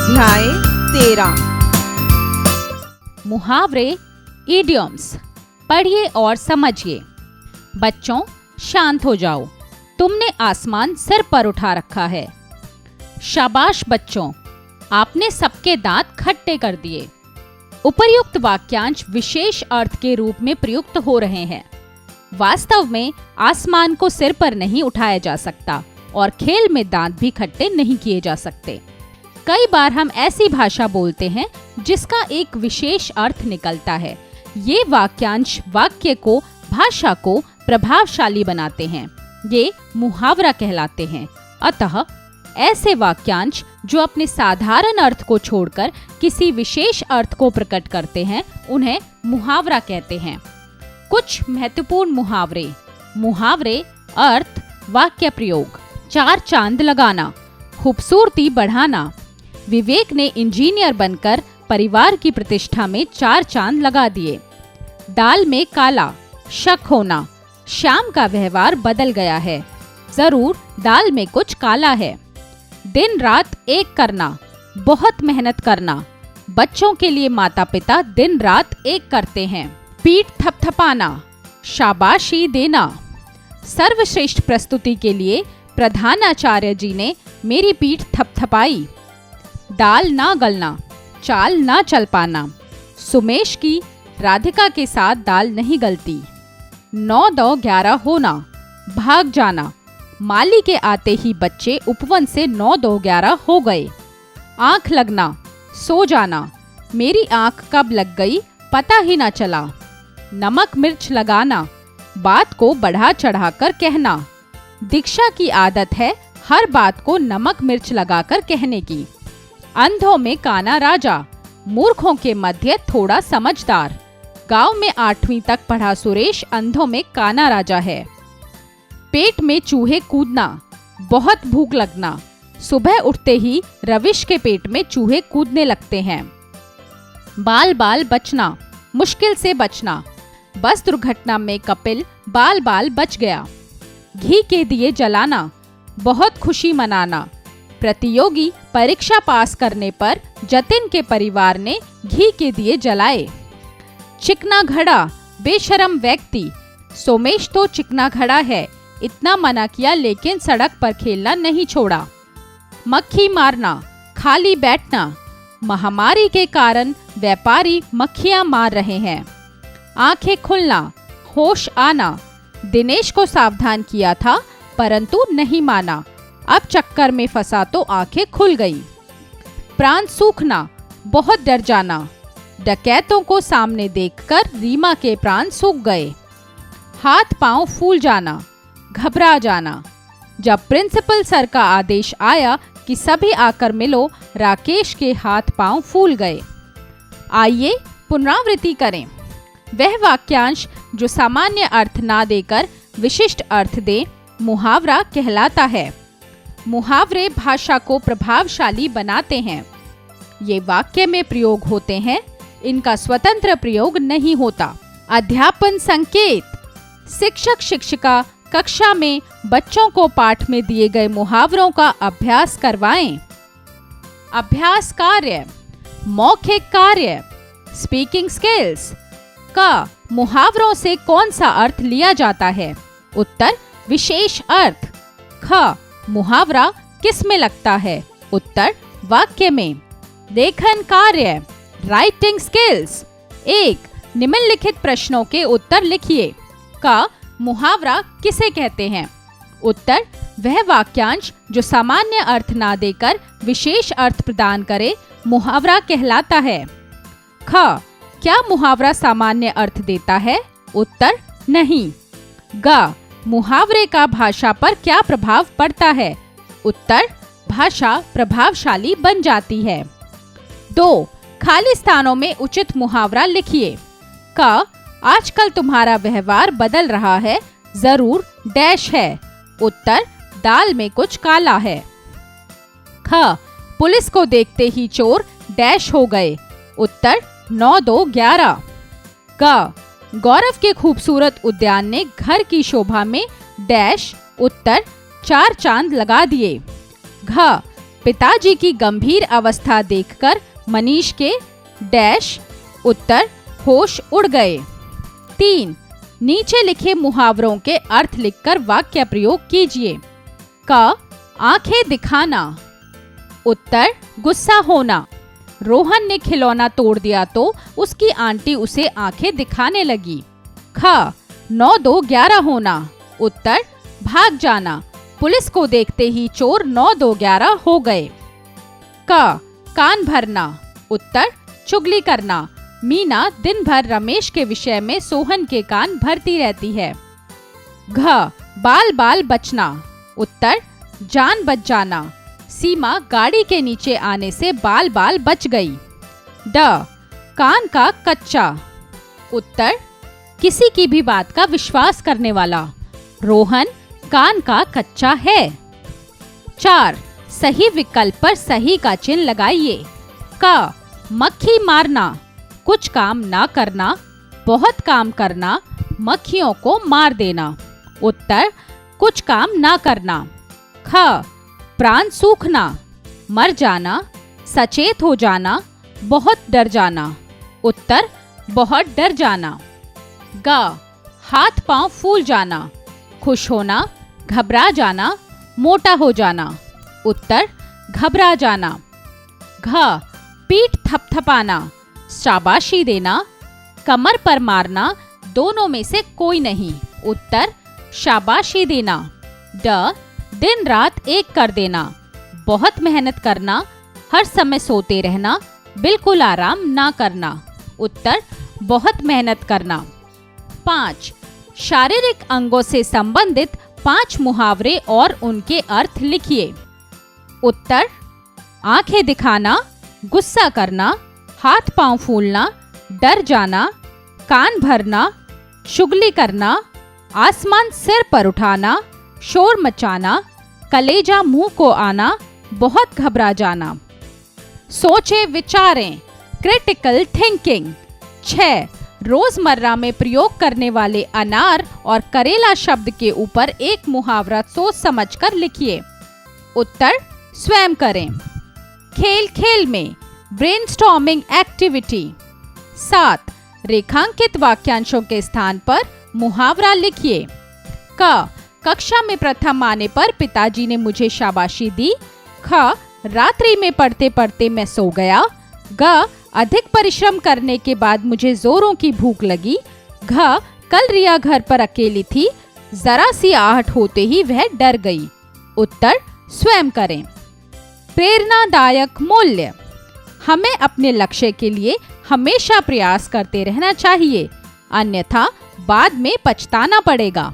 अध्याय 13। मुहावरे, इडियम्स पढ़िए और समझिए। बच्चों, शांत हो जाओ, तुमने आसमान सिर पर उठा रखा है। शाबाश बच्चों, आपने सबके दांत खट्टे कर दिए। उपर्युक्त वाक्यांश विशेष अर्थ के रूप में प्रयुक्त हो रहे हैं। वास्तव में आसमान को सिर पर नहीं उठाया जा सकता और खेल में दांत भी खट्टे नहीं किए जा सकते। कई बार हम ऐसी भाषा बोलते हैं जिसका एक विशेष अर्थ निकलता है। ये वाक्यांश वाक्य को, भाषा को प्रभावशाली बनाते हैं। ये मुहावरा कहलाते हैं। अतः ऐसे वाक्यांश जो अपने साधारण अर्थ को छोड़कर किसी विशेष अर्थ को प्रकट करते हैं, उन्हें मुहावरा कहते हैं। कुछ महत्वपूर्ण मुहावरे। मुहावरे अर्थ, वाक्य प्रयोग। चार चांद लगाना, खूबसूरती बढ़ाना। विवेक ने इंजीनियर बनकर परिवार की प्रतिष्ठा में 4 चांद लगा दिए। दाल में काला, शक होना। श्याम का व्यवहार बदल गया है, जरूर दाल में कुछ काला है। दिन रात एक करना, बहुत मेहनत करना। बच्चों के लिए माता पिता दिन रात एक करते हैं। पीठ थपथपाना, शाबाशी देना। सर्वश्रेष्ठ प्रस्तुति के लिए प्रधानाचार्य जी ने मेरी पीठ थपथपाई। दाल ना गलना, चाल ना चल पाना। सुमेश की राधिका के साथ दाल नहीं गलती। 9-2-11 होना, भाग जाना। माली के आते ही बच्चे उपवन से 9-2-11 हो गए। आंख लगना, सो जाना। मेरी आंख कब लग गई पता ही ना चला। नमक मिर्च लगाना, बात को बढ़ा चढ़ाकर कहना। दीक्षा की आदत है हर बात को नमक मिर्च लगाकर कहने की। अंधों में काना राजा, मूर्खों के मध्य थोड़ा समझदार। गांव में 8वीं तक पढ़ा सुरेश अंधों में काना राजा है। पेट में चूहे कूदना, बहुत भूख लगना। सुबह उठते ही रविश के पेट में चूहे कूदने लगते हैं। बाल बाल बचना, मुश्किल से बचना। बस दुर्घटना में कपिल बाल बाल बच गया। घी के दिए जलाना, बहुत खुशी मनाना। प्रतियोगी परीक्षा पास करने पर जतिन के परिवार ने घी के दिए जलाए। चिकना घड़ा, बेशरम व्यक्ति। सोमेश तो चिकना घड़ा है, इतना मना किया लेकिन सड़क पर खेलना नहीं छोड़ा। मक्खी मारना, खाली बैठना। महामारी के कारण व्यापारी मक्खियां मार रहे हैं। आंखें खुलना, होश आना। दिनेश को सावधान किया था परंतु नहीं माना। अब चक्कर में फंसा तो आंखें खुल गई। प्राण सूखना, बहुत डर जाना। डकैतों को सामने देखकर रीमा के प्राण सूख गए। हाथ पांव फूल जाना, घबरा जाना। जब प्रिंसिपल सर का आदेश आया कि सभी आकर मिलो, राकेश के हाथ पांव फूल गए। आइए पुनरावृत्ति करें। वह वाक्यांश जो सामान्य अर्थ ना देकर विशिष्ट अर्थ दे, मुहावरा कहलाता है। मुहावरे भाषा को प्रभावशाली बनाते हैं। ये वाक्य में प्रयोग होते हैं, इनका स्वतंत्र प्रयोग नहीं होता। अध्यापन संकेत। शिक्षक शिक्षिका कक्षा में बच्चों को पाठ में दिए गए मुहावरों का अभ्यास करवाएं। अभ्यास कार्य, मौखिक कार्य। Speaking skills. का मुहावरों से कौन सा अर्थ लिया जाता है? उत्तर, विशेष अर्थ। ख, मुहावरा किस में लगता है? उत्तर, वाक्य में। लेखन कार्य, राइटिंग स्किल्स। 1. निम्नलिखित प्रश्नों के उत्तर लिखिए। का मुहावरा किसे कहते हैं? उत्तर, वह वाक्यांश जो सामान्य अर्थ ना देकर विशेष अर्थ प्रदान करे, मुहावरा कहलाता है। ख, क्या मुहावरा सामान्य अर्थ देता है? उत्तर, नहीं। ग, मुहावरे का भाषा पर क्या प्रभाव पड़ता है? उत्तर, भाषा प्रभावशाली बन जाती है। 2. खाली स्थानों में उचित मुहावरा लिखिए। क, आजकल तुम्हारा व्यवहार बदल रहा है, जरूर डैश है। उत्तर, दाल में कुछ काला है। ख, पुलिस को देखते ही चोर डैश हो गए। उत्तर, 9-2-11। ग, गौरव के खूबसूरत उद्यान ने घर की शोभा में डैश। उत्तर, 4 चांद लगा दिए। घ, पिताजी की गंभीर अवस्था देखकर मनीष के डैश उत्तर होश उड़ गए। 3. नीचे लिखे मुहावरों के अर्थ लिखकर वाक्य प्रयोग कीजिए। क. आंखें दिखाना, उत्तर गुस्सा होना। रोहन ने खिलौना तोड़ दिया तो उसकी आंटी उसे आंखें दिखाने लगी। ख. 9 2 11 होना, उत्तर भाग जाना। पुलिस को देखते ही चोर 9 2 11 हो गए। क. कान भरना, उत्तर चुगली करना। मीना दिन भर रमेश के विषय में सोहन के कान भरती रहती है। घ. बाल बाल बचना, उत्तर जान बच जाना। सीमा गाड़ी के नीचे आने से बाल बाल बच गई। ड. कान का कच्चा, उत्तर किसी की भी बात का विश्वास करने वाला। रोहन कान का कच्चा है। 4. सही विकल्प पर सही का चिन्ह लगाइए। क. मक्खी मारना, कुछ काम ना करना, बहुत काम करना, मक्खियों को मार देना। उत्तर कुछ काम ना करना। ख. प्राण सूखना, मर जाना, सचेत हो जाना, बहुत डर जाना। उत्तर बहुत डर जाना। ग. हाथ पांव फूल जाना, खुश होना, घबरा जाना, मोटा हो जाना। उत्तर घबरा जाना। घ. पीठ थपथपाना, शाबाशी देना, कमर पर मारना, दोनों में से कोई नहीं। उत्तर शाबाशी देना। ड. दिन रात एक कर देना, बहुत मेहनत करना, हर समय सोते रहना, बिल्कुल आराम ना करना। उत्तर बहुत मेहनत करना। 5. शारीरिक अंगों से संबंधित 5 मुहावरे और उनके अर्थ लिखिए। उत्तर आंखें दिखाना, गुस्सा करना, हाथ पांव फूलना, डर जाना, कान भरना, चुगली करना, आसमान सिर पर उठाना, शोर मचाना, कलेजा मुंह को आना, बहुत घबरा जाना। सोचें विचारें, क्रिटिकल थिंकिंग। 6. रोजमर्रा में प्रयोग करने वाले अनार और करेला शब्द के ऊपर एक मुहावरा सोच समझकर लिखिए। उत्तर स्वयं करें। खेल खेल में, ब्रेनस्टॉर्मिंग एक्टिविटी। 7. रेखांकित वाक्यांशों के स्थान पर मुहावरा लिखिए। क. कक्षा में प्रथम आने पर पिताजी ने मुझे शाबाशी दी। ख. रात्रि में पढ़ते पढ़ते मैं सो गया। ग. अधिक परिश्रम करने के बाद मुझे जोरों की भूख लगी। घ. कल रिया घर पर अकेली थी, जरा सी आहट होते ही वह डर गई। उत्तर स्वयं करें। प्रेरणादायक मूल्य। हमें अपने लक्ष्य के लिए हमेशा प्रयास करते रहना चाहिए, अन्यथा बाद में पछताना पड़ेगा।